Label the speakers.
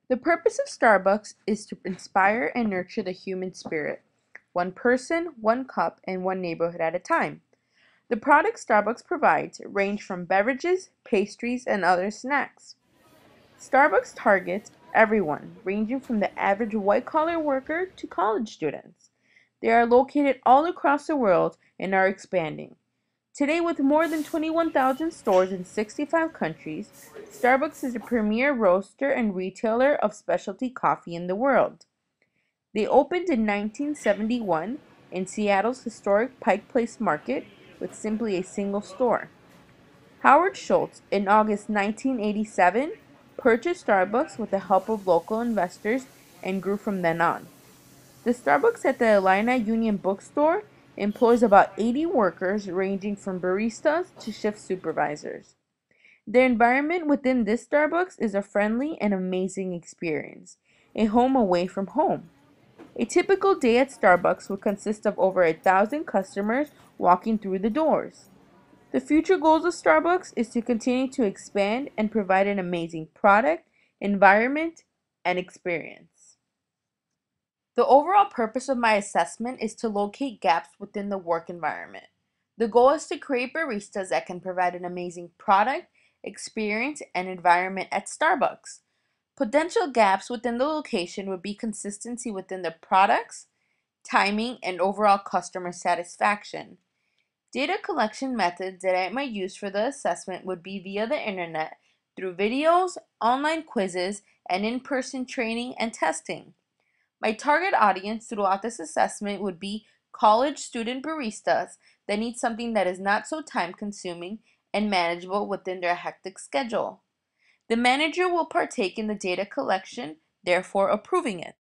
Speaker 1: The purpose of Starbucks is to inspire and nurture the human spirit, one person, one cup, and one neighborhood at a time. The products Starbucks provides range from beverages, pastries, and other snacks. Starbucks targets everyone, ranging from the average white collar worker to college students. They are located all across the world and are expanding. Today, with more than 21,000 stores in 65 countries, Starbucks is the premier roaster and retailer of specialty coffee in the world. They opened in 1971 in Seattle's historic Pike Place Market with simply a single store. Howard Schultz, in August 1987, purchased Starbucks with the help of local investors and grew from then on. The Starbucks at the Atlanta Union Bookstore employs about 80 workers ranging from baristas to shift supervisors. The environment within this Starbucks is a friendly and amazing experience, a home away from home. A typical day at Starbucks would consist of over 1,000 customers walking through the doors. The future goals of Starbucks is to continue to expand and provide an amazing product, environment, and experience. The overall purpose of my assessment is to locate gaps within the work environment. The goal is to create baristas that can provide an amazing product, experience, and environment at Starbucks. Potential gaps within the location would be consistency within the products, timing, and overall customer satisfaction. Data collection methods that I might use for the assessment would be via the internet through videos, online quizzes, and in-person training and testing. My target audience throughout this assessment would be college student baristas that need something that is not so time consuming and manageable within their hectic schedule. The manager will partake in the data collection, therefore approving it.